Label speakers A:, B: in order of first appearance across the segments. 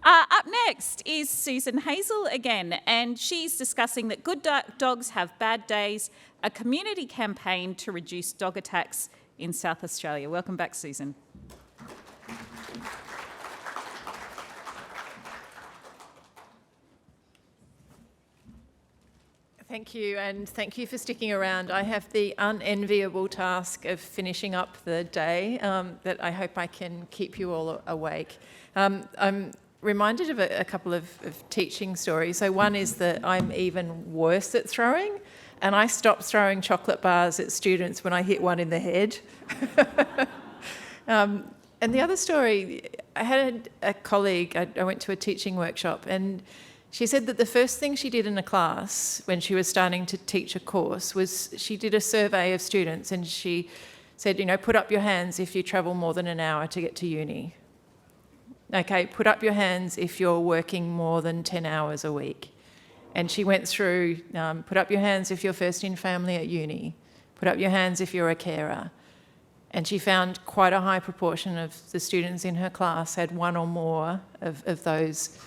A: Up next is Susan Hazel again, and she's discussing that good dogs have bad days, a community campaign to reduce dog attacks in South Australia. Welcome back, Susan.
B: Thank you, and thank you for sticking around. I have the unenviable task of finishing up the day that I hope I can keep you all awake. I'm reminded of a couple of teaching stories. So one is that I'm even worse at throwing, and I stop throwing chocolate bars at students when I hit one in the head. And the other story, I had a colleague, I went to a teaching workshop, and she said that the first thing she did in a class when she was starting to teach a course was she did a survey of students, and she said, put up your hands if you travel more than an hour to get to uni. Okay, put up your hands if you're working more than 10 hours a week. And she went through, put up your hands if you're first in family at uni. Put up your hands if you're a carer. And she found quite a high proportion of the students in her class had one or more of those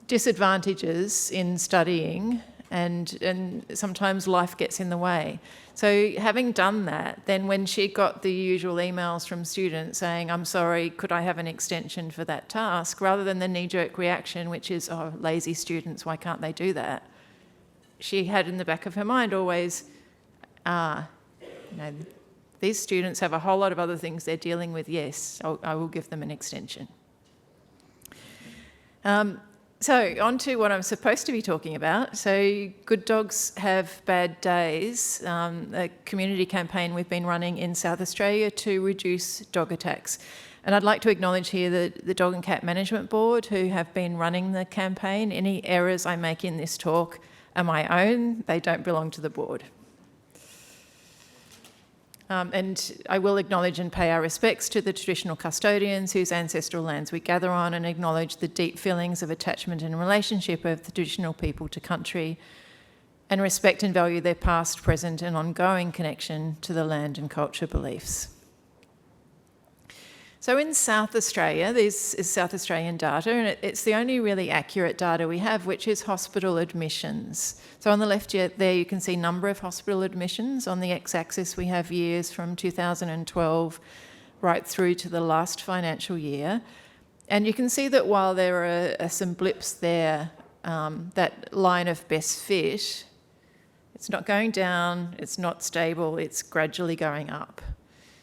B: disadvantages in studying, and sometimes life gets in the way. So having done that, then when she got the usual emails from students saying, I'm sorry, could I have an extension for that task, rather than the knee-jerk reaction, which is, oh, lazy students, why can't they do that? She had in the back of her mind always, these students have a whole lot of other things they're dealing with. Yes, I will give them an extension. So on to what I'm supposed to be talking about. So good dogs have bad days, a community campaign we've been running in South Australia to reduce dog attacks. And I'd like to acknowledge here the Dog and Cat Management Board who have been running the campaign. Any errors I make in this talk are my own. They don't belong to the board. And I will acknowledge and pay our respects to the traditional custodians whose ancestral lands we gather on, and acknowledge the deep feelings of attachment and relationship of the traditional people to country, and respect and value their past, present and ongoing connection to the land and culture beliefs. So in South Australia, this is South Australian data, and it's the only really accurate data we have, which is hospital admissions. So on the left there you can see number of hospital admissions. On the x-axis we have years from 2012 right through to the last financial year. And you can see that while there are some blips there, that line of best fit, it's not going down, it's not stable, it's gradually going up.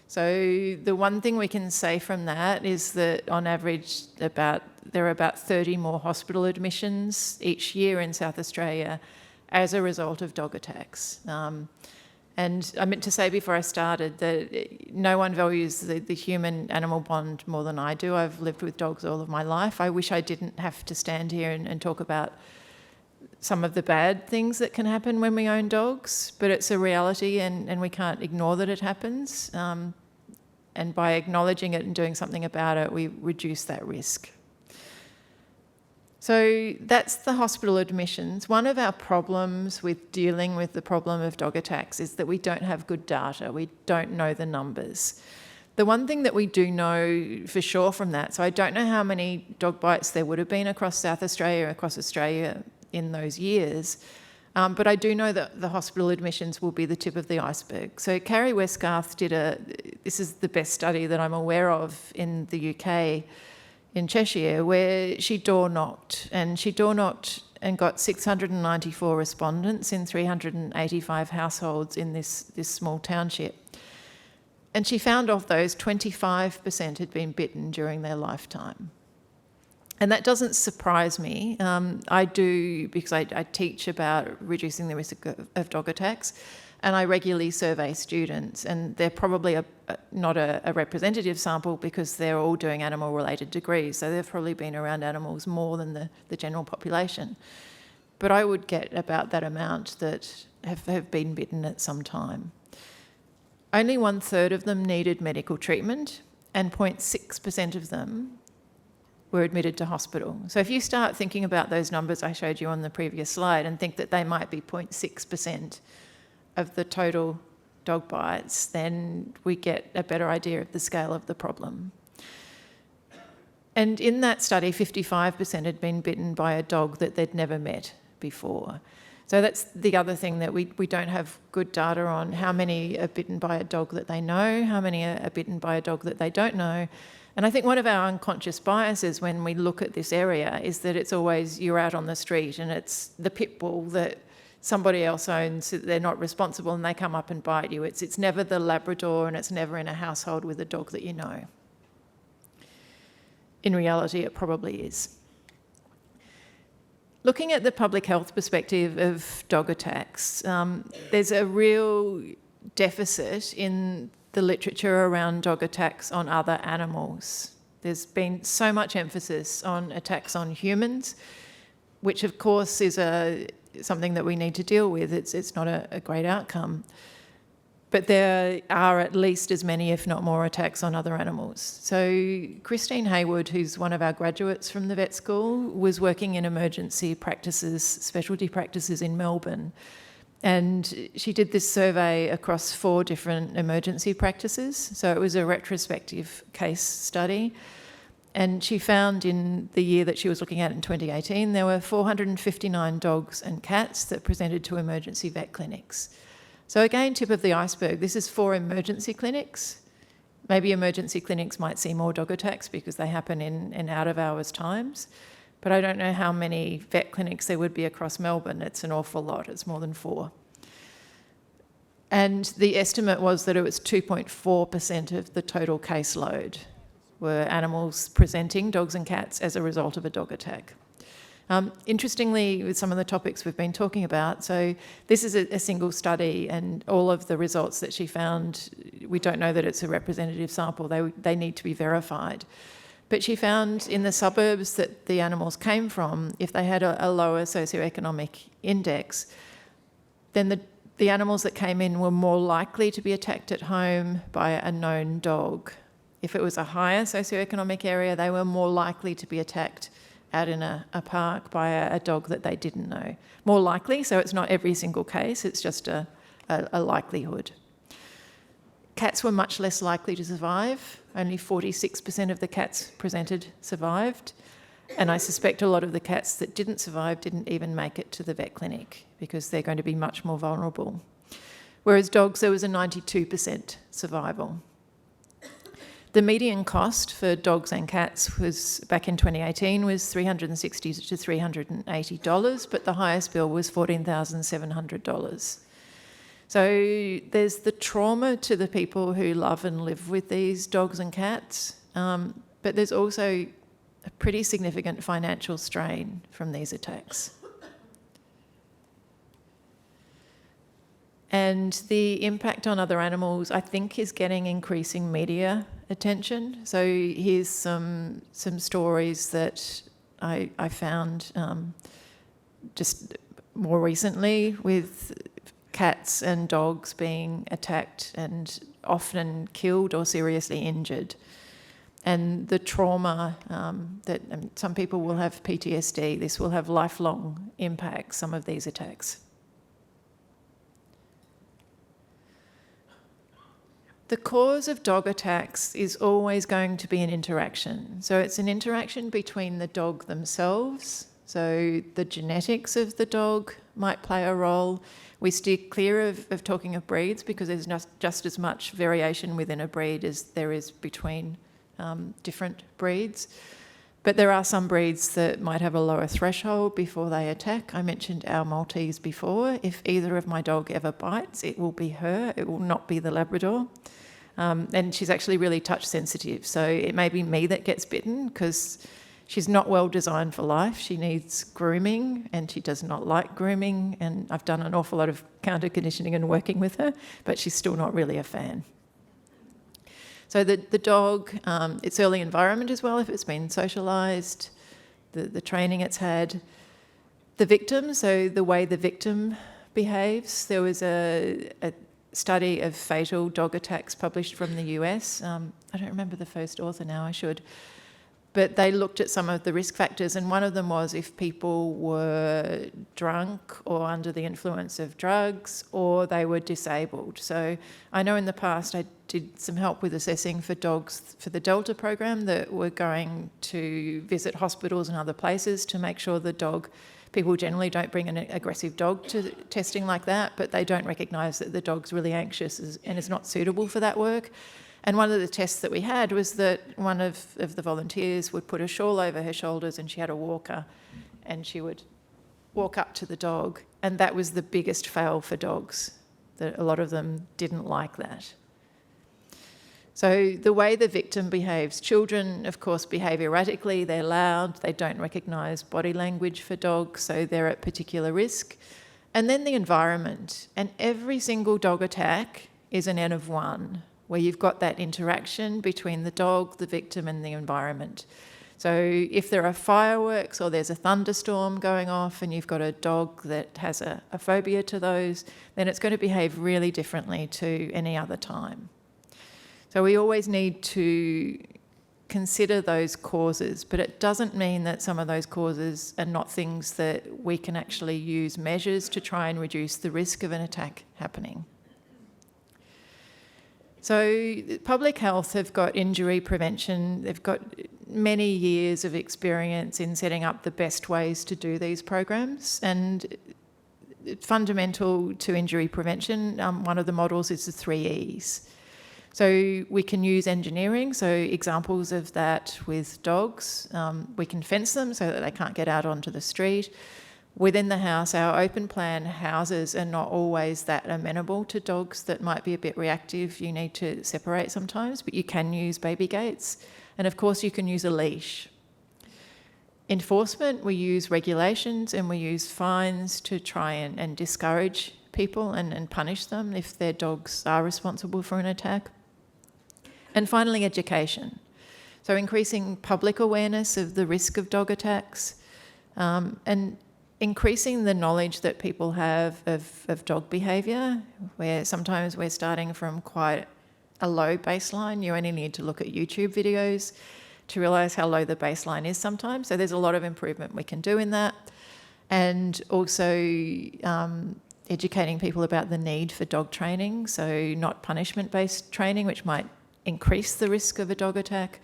B: So the one thing we can say from that is that on average there are about 30 more hospital admissions each year in South Australia as a result of dog attacks. And I meant to say before I started that no one values the human-animal bond more than I do. I've lived with dogs all of my life. I wish I didn't have to stand here and talk about some of the bad things that can happen when we own dogs, but it's a reality and we can't ignore that it happens. And by acknowledging it and doing something about it, we reduce that risk. So that's the hospital admissions. One of our problems with dealing with the problem of dog attacks is that we don't have good data. We don't know the numbers. The one thing that we do know for sure from that, so I don't know how many dog bites there would have been across South Australia, across Australia in those years, but I do know that the hospital admissions will be the tip of the iceberg. So Carrie Westgarth this is the best study that I'm aware of in the UK, in Cheshire, where she door knocked and got 694 respondents in 385 households in this small township. And she found of those, 25% had been bitten during their lifetime. And that doesn't surprise me. I do, because I teach about reducing the risk of dog attacks, and I regularly survey students, and they're probably not a representative sample because they're all doing animal-related degrees, so they've probably been around animals more than the general population. But I would get about that amount that have been bitten at some time. Only 1/3 of them needed medical treatment, and 0.6% of them were admitted to hospital. So if you start thinking about those numbers I showed you on the previous slide and think that they might be 0.6% of the total dog bites, then we get a better idea of the scale of the problem. And in that study, 55% had been bitten by a dog that they'd never met before. So that's the other thing that we don't have good data on, how many are bitten by a dog that they know, how many are bitten by a dog that they don't know. And I think one of our unconscious biases when we look at this area is that it's always you're out on the street and it's the pit bull that somebody else owns, they're not responsible and they come up and bite you. It's never the Labrador and it's never in a household with a dog that you know. In reality, it probably is. Looking at the public health perspective of dog attacks, there's a real deficit in the literature around dog attacks on other animals. There's been so much emphasis on attacks on humans, which of course is something that we need to deal with. It's not a great outcome. But there are at least as many, if not more, attacks on other animals. So Christine Haywood, who's one of our graduates from the vet school, was working in emergency practices, specialty practices in Melbourne. And she did this survey across 4 different emergency practices. So it was a retrospective case study. And she found in the year that she was looking at in 2018, there were 459 dogs and cats that presented to emergency vet clinics. So again, tip of the iceberg, this is 4 emergency clinics. Maybe emergency clinics might see more dog attacks because they happen in out-of-hours times. But I don't know how many vet clinics there would be across Melbourne. It's an awful lot. It's more than 4. And the estimate was that it was 2.4% of the total caseload were animals presenting, dogs and cats, as a result of a dog attack. Interestingly, with some of the topics we've been talking about, so this is a single study and all of the results that she found, we don't know that it's a representative sample, they need to be verified. But she found in the suburbs that the animals came from, if they had a lower socioeconomic index, then the animals that came in were more likely to be attacked at home by a known dog. If it was a higher socioeconomic area, they were more likely to be attacked out in a park by a dog that they didn't know. More likely, so it's not every single case, it's just a likelihood. Cats were much less likely to survive. Only 46% of the cats presented survived. And I suspect a lot of the cats that didn't survive didn't even make it to the vet clinic because they're going to be much more vulnerable. Whereas dogs, there was a 92% survival. The median cost for dogs and cats was, back in 2018, was $360 to $380, but the highest bill was $14,700. So there's the trauma to the people who love and live with these dogs and cats, but there's also a pretty significant financial strain from these attacks. And the impact on other animals, I think, is getting increasing media attention. So here's some stories that I found just more recently with cats and dogs being attacked and often killed or seriously injured. And the trauma that some people will have PTSD, this will have lifelong impacts, some of these attacks. The cause of dog attacks is always going to be an interaction. So it's an interaction between the dog themselves. So the genetics of the dog might play a role. We steer clear of talking of breeds because there's just as much variation within a breed as there is between different breeds. But there are some breeds that might have a lower threshold before they attack. I mentioned our Maltese before. If either of my dog ever bites, it will be her. It will not be the Labrador. And she's actually really touch sensitive. So it may be me that gets bitten because she's not well designed for life. She needs grooming and she does not like grooming. And I've done an awful lot of counter conditioning and working with her, but she's still not really a fan. So the dog, its early environment as well, if it's been socialised, the training it's had. The victim, so the way the victim behaves. There was a study of fatal dog attacks published from the US. I don't remember the first author now, I should. But they looked at some of the risk factors, and one of them was if people were drunk or under the influence of drugs, or they were disabled. So I know in the past I did some help with assessing for dogs for the Delta program that were going to visit hospitals and other places to make sure the dog, people generally don't bring an aggressive dog to testing like that, but they don't recognise that the dog's really anxious and is not suitable for that work. And one of the tests that we had was that one of the volunteers would put a shawl over her shoulders and she had a walker and she would walk up to the dog, and that was the biggest fail for dogs, that a lot of them didn't like that. So the way the victim behaves, children of course behave erratically, they're loud, they don't recognise body language for dogs, so they're at particular risk. And then the environment, and every single dog attack is an N of 1, where you've got that interaction between the dog, the victim and the environment. So if there are fireworks or there's a thunderstorm going off and you've got a dog that has a phobia to those, then it's going to behave really differently to any other time. So we always need to consider those causes, but it doesn't mean that some of those causes are not things that we can actually use measures to try and reduce the risk of an attack happening. So public health have got injury prevention, they've got many years of experience in setting up the best ways to do these programs, and fundamental to injury prevention, one of the models is the 3 E's. So we can use engineering, so examples of that with dogs, we can fence them so that they can't get out onto the street. Within the house, our open plan houses are not always that amenable to dogs that might be a bit reactive. You need to separate sometimes, but you can use baby gates. And of course, you can use a leash. Enforcement, we use regulations and we use fines to try and discourage people and punish them if their dogs are responsible for an attack. And finally, education. So increasing public awareness of the risk of dog attacks, and increasing the knowledge that people have of dog behaviour, where sometimes we're starting from quite a low baseline. You only need to look at YouTube videos to realise how low the baseline is sometimes. So there's a lot of improvement we can do in that. And also educating people about the need for dog training, so not punishment-based training, which might increase the risk of a dog attack,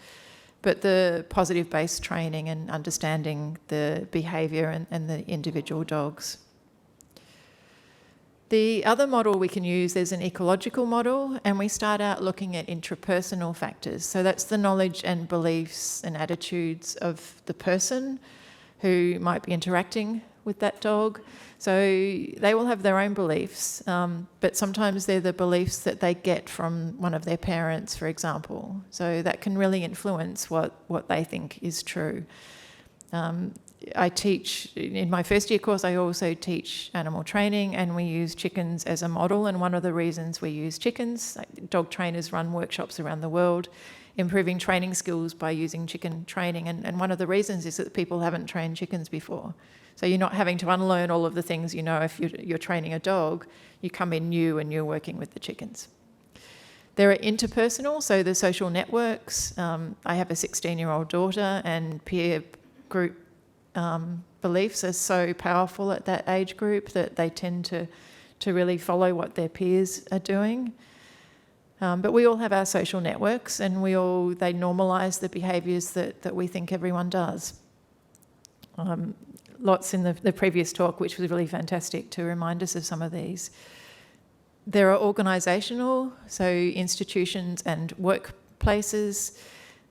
B: but the positive-based training and understanding the behaviour and the individual dogs. The other model we can use is an ecological model, and we start out looking at intrapersonal factors. So that's the knowledge and beliefs and attitudes of the person who might be interacting with that dog. So they will have their own beliefs, but sometimes they're the beliefs that they get from one of their parents, for example. So that can really influence what they think is true. I teach, in my first year course, I also teach animal training, and we use chickens as a model. And one of the reasons we use chickens, dog trainers run workshops around the world, improving training skills by using chicken training. And one of the reasons is that people haven't trained chickens before. So you're not having to unlearn all of the things you know if you're training a dog. You come in new and you're working with the chickens. There are interpersonal, so the social networks. I have a 16-year-old daughter, and peer group beliefs are so powerful at that age group that they tend to really follow what their peers are doing. But we all have our social networks, and they normalise the behaviours that we think everyone does. Lots in the previous talk, which was really fantastic to remind us of some of these. There are organisational, so institutions and workplaces.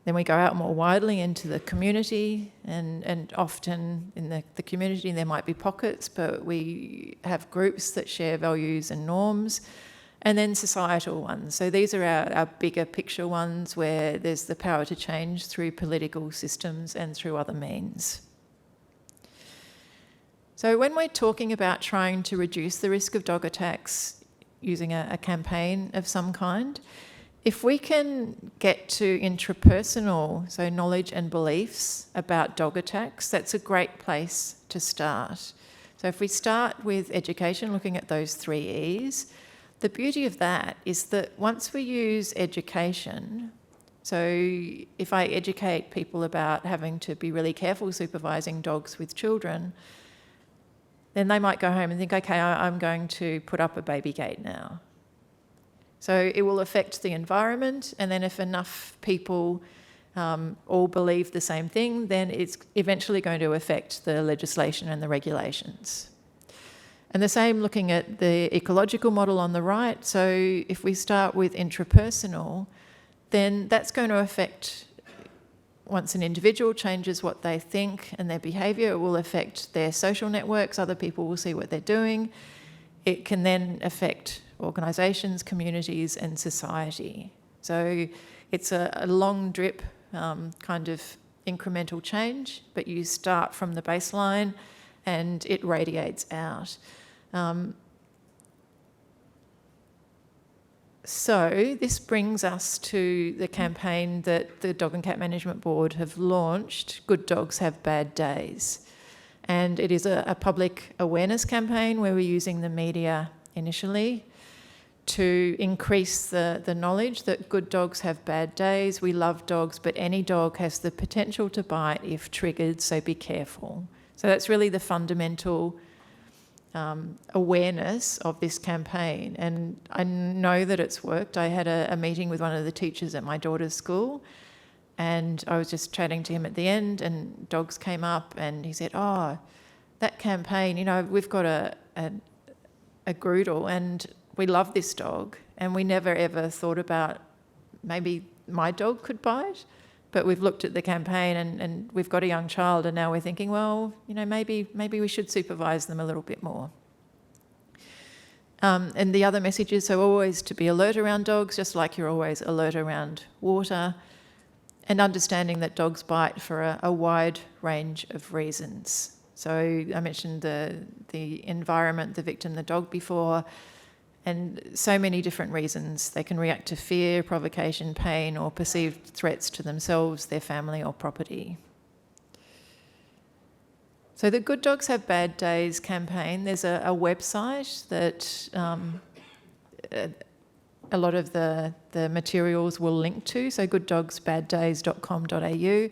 B: Then we go out more widely into the community, and often in the community there might be pockets, but we have groups that share values and norms. And then societal ones. So these are our bigger picture ones where there's the power to change through political systems and through other means. So when we're talking about trying to reduce the risk of dog attacks using a campaign of some kind, if we can get to intrapersonal, so knowledge and beliefs about dog attacks, that's a great place to start. So if we start with education, looking at those 3 E's, the beauty of that is that once we use education, So if I educate people about having to be really careful supervising dogs with children, then they might go home and think, okay, I'm going to put up a baby gate now. So it will affect the environment, and then if enough people all believe the same thing, then it's eventually going to affect the legislation and the regulations. And the same looking at the ecological model on the right. So if we start with intrapersonal, then that's going to affect, once an individual changes what they think and their behaviour, it will affect their social networks. Other people will see what they're doing. It can then affect organisations, communities and society. So it's a long drip kind of incremental change, but you start from the baseline and it radiates out. So this brings us to the campaign that the Dog and Cat Management Board have launched, Good Dogs Have Bad Days. And it is a public awareness campaign where we're using the media initially to increase the knowledge that good dogs have bad days. We love dogs, but any dog has the potential to bite if triggered, so be careful. So that's really the fundamental awareness of this campaign. And I know that it's worked. I had a meeting with one of the teachers at my daughter's school, and I was just chatting to him at the end, and dogs came up, and he said, oh, that campaign, you know, we've got a Groodle, and we love this dog, and we never ever thought about maybe my dog could bite, but we've looked at the campaign and we've got a young child, and now we're thinking, well, you know, maybe we should supervise them a little bit more. And the other message is, so always to be alert around dogs, just like you're always alert around water, and understanding that dogs bite for a wide range of reasons. So I mentioned the environment, the victim, the dog before, and so many different reasons. They can react to fear, provocation, pain, or perceived threats to themselves, their family, or property. So the Good Dogs Have Bad Days campaign, there's a website that a lot of the materials will link to, so gooddogsbaddays.com.au.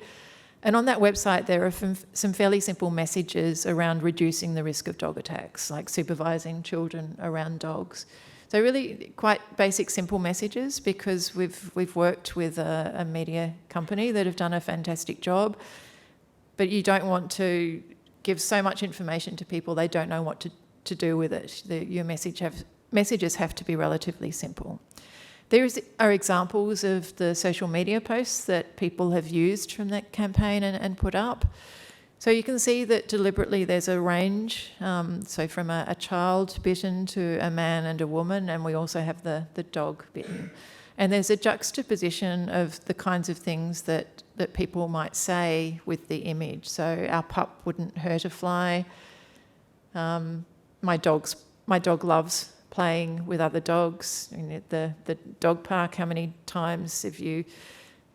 B: And on that website, there are some fairly simple messages around reducing the risk of dog attacks, like supervising children around dogs. So really quite basic, simple messages, because we've worked with a media company that have done a fantastic job, but you don't want to give so much information to people they don't know what to do with it. Your messages have to be relatively simple. There are examples of the social media posts that people have used from that campaign and put up. So you can see that deliberately there's a range, so from a child bitten to a man and a woman, and we also have the dog bitten. And there's a juxtaposition of the kinds of things that people might say with the image. So our pup wouldn't hurt a fly. My dog loves playing with other dogs. I mean, at the dog park, how many times have you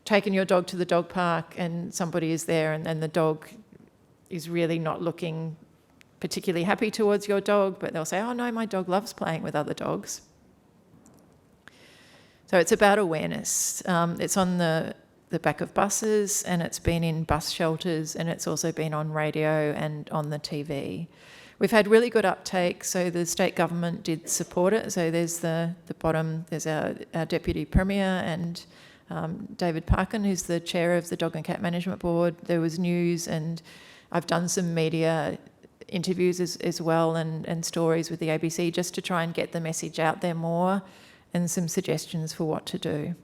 B: taken your dog to the dog park and somebody is there and the dog is really not looking particularly happy towards your dog, but they'll say, oh no, my dog loves playing with other dogs. So it's about awareness. It's on the back of buses, and it's been in bus shelters, and it's also been on radio and on the TV. We've had really good uptake, so the state government did support it. So there's the bottom, there's our Deputy Premier and David Parkin, who's the chair of the Dog and Cat Management Board. There was news, and I've done some media interviews as well and stories with the ABC just to try and get the message out there more and some suggestions for what to do.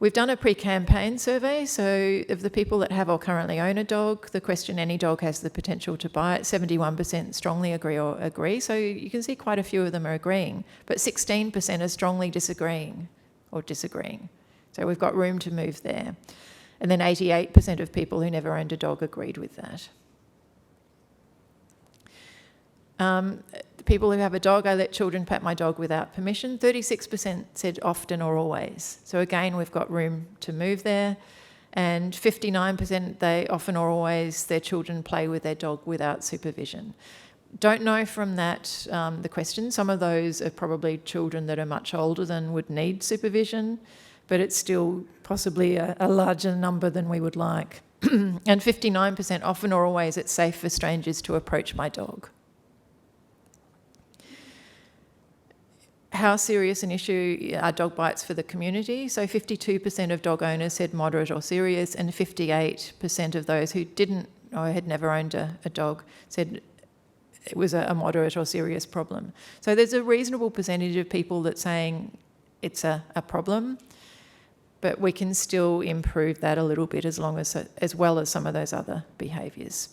B: We've done a pre-campaign survey, so of the people that have or currently own a dog, the question, any dog has the potential to bite, 71% strongly agree, so you can see quite a few of them are agreeing, but 16% are strongly disagreeing. So we've got room to move there. And then 88% of people who never owned a dog agreed with that. People who have a dog, I let children pat my dog without permission. 36% said often or always. So again, we've got room to move there. And 59%, they often or always, their children play with their dog without supervision. Don't know from that the question. Some of those are probably children that are much older than would need supervision. but it's still possibly a larger number than we would like. And 59%, often or always, it's safe for strangers to approach my dog. How serious an issue are dog bites for the community? So 52% of dog owners said moderate or serious, and 58% of those who didn't or had never owned a dog said it was a moderate or serious problem. So there's a reasonable percentage of people that's saying it's a problem, but we can still improve that a little bit as well as some of those other behaviours.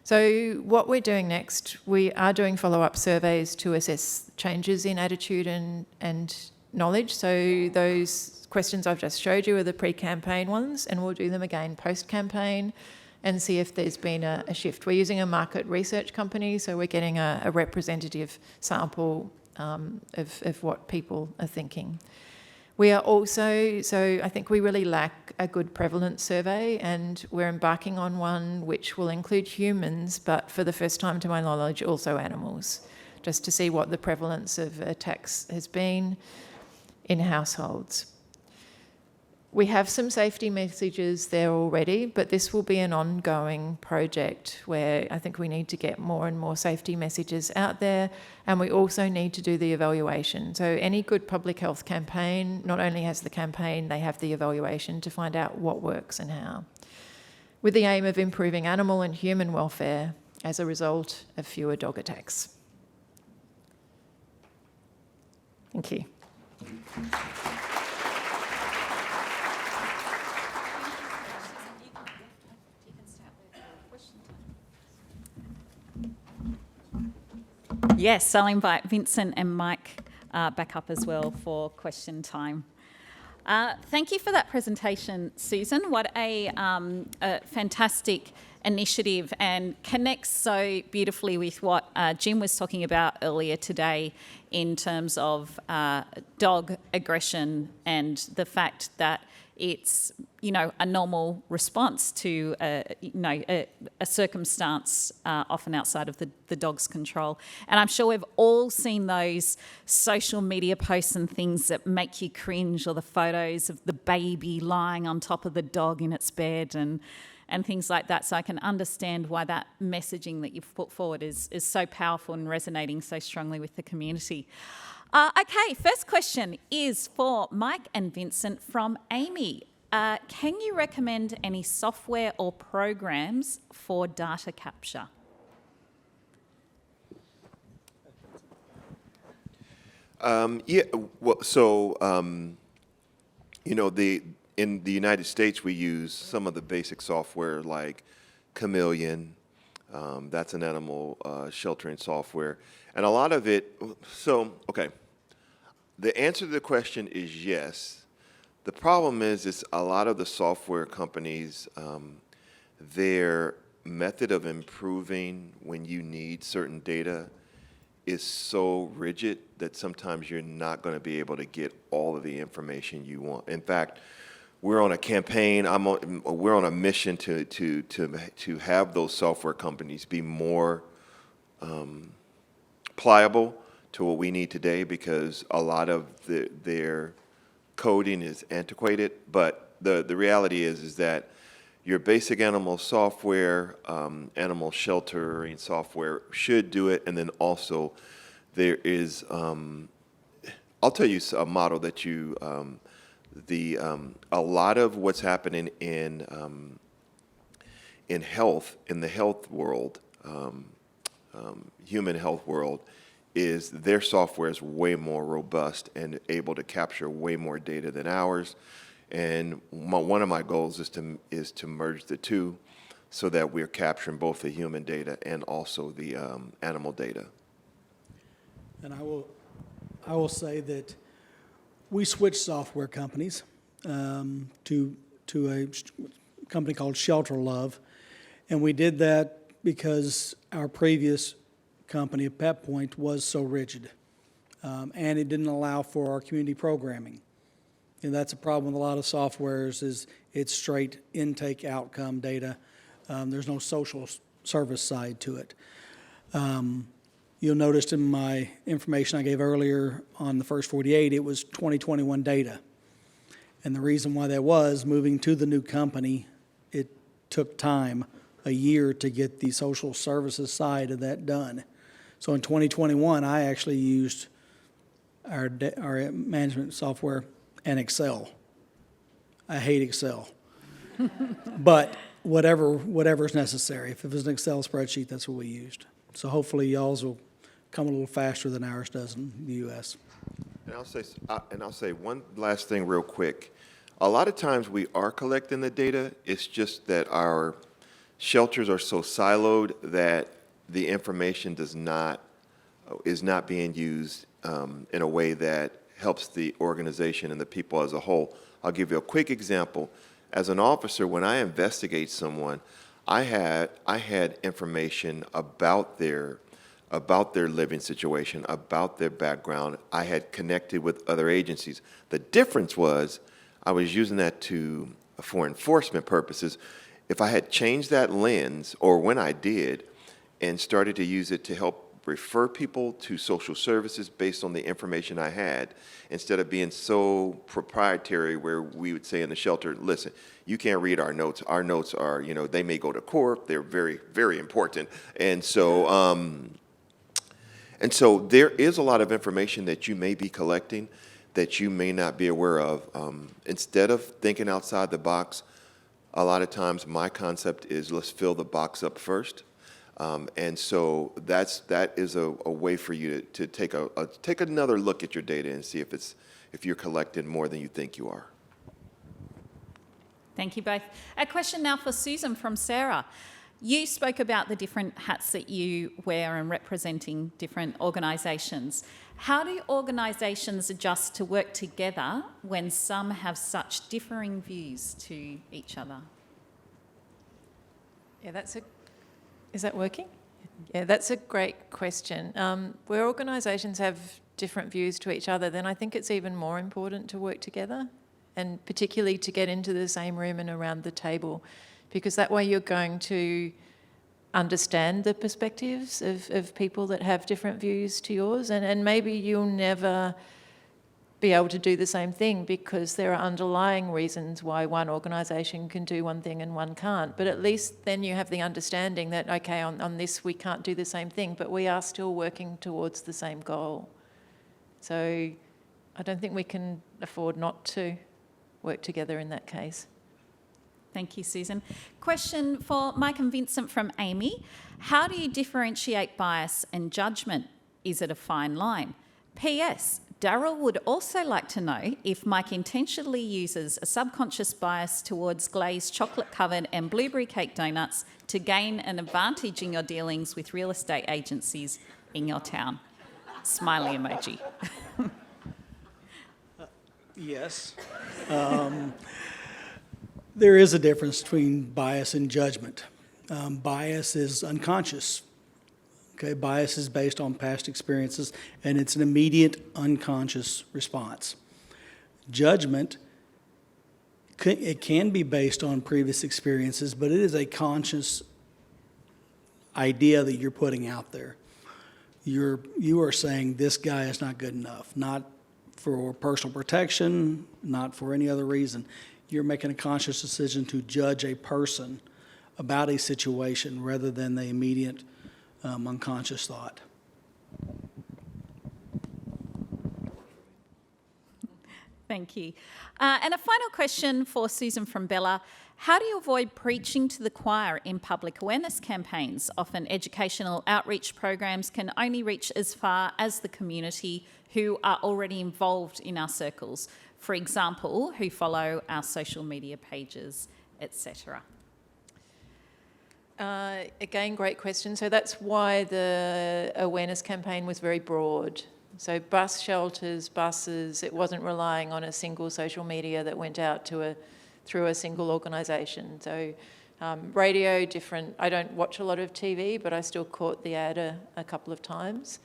B: So what we're doing next, we are doing follow-up surveys to assess changes in attitude and knowledge. So those questions I've just showed you are the pre-campaign ones, and we'll do them again post-campaign and see if there's been a shift. We're using a market research company, so we're getting a representative sample of what people are thinking. We are also, so I think we really lack a good prevalence survey, and we're embarking on one which will include humans, but for the first time to my knowledge, also animals, just to see what the prevalence of attacks has been in households. We have some safety messages there already, but this will be an ongoing project where I think we need to get more and more safety messages out there, and we also need to do the evaluation. So any good public health campaign not only has the campaign, they have the evaluation to find out what works and how, with the aim of improving animal and human welfare as a result of fewer dog attacks. Thank you.
A: Yes, I'll invite Vincent and Mike back up as well for question time. Thank you for that presentation, Susan. What a fantastic initiative, and connects so beautifully with what Jim was talking about earlier today in terms of dog aggression and the fact that it's, a normal response to, a circumstance often outside of the dog's control. And I'm sure we've all seen those social media posts and things that make you cringe, or the photos of the baby lying on top of the dog in its bed and things like that. So I can understand why that messaging that you've put forward is so powerful and resonating so strongly with the community. Okay, first question is for Mike and Vincent from Amy. Can you recommend any software or programs for data capture?
C: In the United States, we use some of the basic software like Chameleon. That's an animal sheltering software. And a lot of it, the answer to the question is yes. The problem is a lot of the software companies, their method of improving when you need certain data is so rigid that sometimes you're not going to be able to get all of the information you want. In fact, we're on a campaign. We're on a mission to have those software companies be more pliable to what we need today, because a lot of their coding is antiquated. But the reality is that your basic animal software, animal sheltering software should do it. And then also there is, I'll tell you a model that a lot of what's happening in health, in the health world, human health world, is their software is way more robust and able to capture way more data than ours. And one of my goals is to merge the two, so that we're capturing both the human data and also the animal data.
D: And I will say that we switched software companies to a company called Shelter Love, and we did that because our previous company, Pep Point, was so rigid, and it didn't allow for our community programming. And that's a problem with a lot of softwares, is it's straight intake outcome data. There's no social service side to it. You'll notice in my information I gave earlier on the first 48, it was 2021 data. And the reason why that was, moving to the new company, it took time, a year, to get the social services side of that done. So in 2021, I actually used our management software and Excel. I hate Excel. But whatever's necessary. If it was an Excel spreadsheet, that's what we used. So hopefully y'all's will come a little faster than ours does in the U.S.
C: And I'll say one last thing real quick. A lot of times we are collecting the data. It's just that our shelters are so siloed that the information is not being used in a way that helps the organization and the people as a whole. I'll give you a quick example. As an officer, when I investigate someone, I had information about their living situation, about their background. I had connected with other agencies. The difference was I was using that for enforcement purposes. If I had changed that lens, or when I did, and started to use it to help refer people to social services based on the information I had, instead of being so proprietary where we would say in the shelter, listen, you can't read our notes. Our notes are, they may go to court. They're very, very important. And so there is a lot of information that you may be collecting that you may not be aware of. Instead of thinking outside the box, a lot of times my concept is let's fill the box up first. And so that is a way for you to take another look at your data and see if you're collecting more than you think you are.
A: Thank you both. A question now for Susan from Sarah. You spoke about the different hats that you wear and representing different organisations. How do organisations adjust to work together when some have such differing views to each other?
B: Yeah, is that working? Yeah, that's a great question. Where organisations have different views to each other, then I think it's even more important to work together, and particularly to get into the same room and around the table, because that way you're going to understand the perspectives of people that have different views to yours, and maybe you'll never be able to do the same thing because there are underlying reasons why one organisation can do one thing and one can't. But at least then you have the understanding that, okay, on this we can't do the same thing, but we are still working towards the same goal. So I don't think we can afford not to work together in that case.
A: Thank you, Susan. Question for Mike and Vincent from Amy. How do you differentiate bias and judgment? Is it a fine line? P.S. Daryl would also like to know if Mike intentionally uses a subconscious bias towards glazed chocolate-covered and blueberry cake donuts to gain an advantage in your dealings with real estate agencies in your town. Smiley emoji.
D: Yes. There is a difference between bias and judgment. Bias is unconscious. Okay, bias is based on past experiences, and it's an immediate unconscious response. Judgment, it can be based on previous experiences, but it is a conscious idea that you're putting out there. You are saying this guy is not good enough, not for personal protection, not for any other reason. You're making a conscious decision to judge a person about a situation rather than the immediate unconscious thought.
A: Thank you. And a final question for Susan from Bella. How do you avoid preaching to the choir in public awareness campaigns? Often educational outreach programs can only reach as far as the community who are already involved in our circles. For example, who follow our social media pages, etc.
B: Again, great question. So that's why the awareness campaign was very broad. So bus shelters, buses, it wasn't relying on a single social media that went out through a single organisation. So radio, different. I don't watch a lot of TV, but I still caught the ad a couple of times.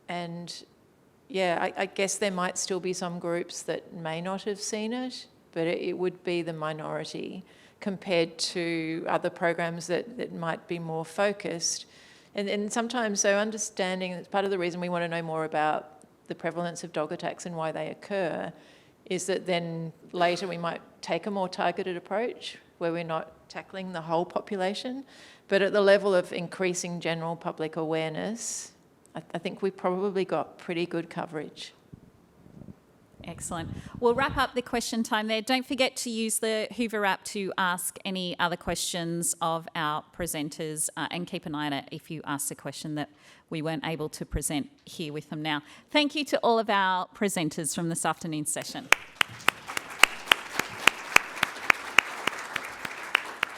B: And yeah, I guess there might still be some groups that may not have seen it, but it would be the minority compared to other programs that might be more focused. And sometimes, so understanding, it's part of the reason we want to know more about the prevalence of dog attacks and why they occur, is that then later we might take a more targeted approach where we're not tackling the whole population. But at the level of increasing general public awareness, I think we've probably got pretty good coverage.
A: Excellent. We'll wrap up the question time there. Don't forget to use the Hoover app to ask any other questions of our presenters, and keep an eye on it if you ask a question that we weren't able to present here with them now. Thank you to all of our presenters from this afternoon's session.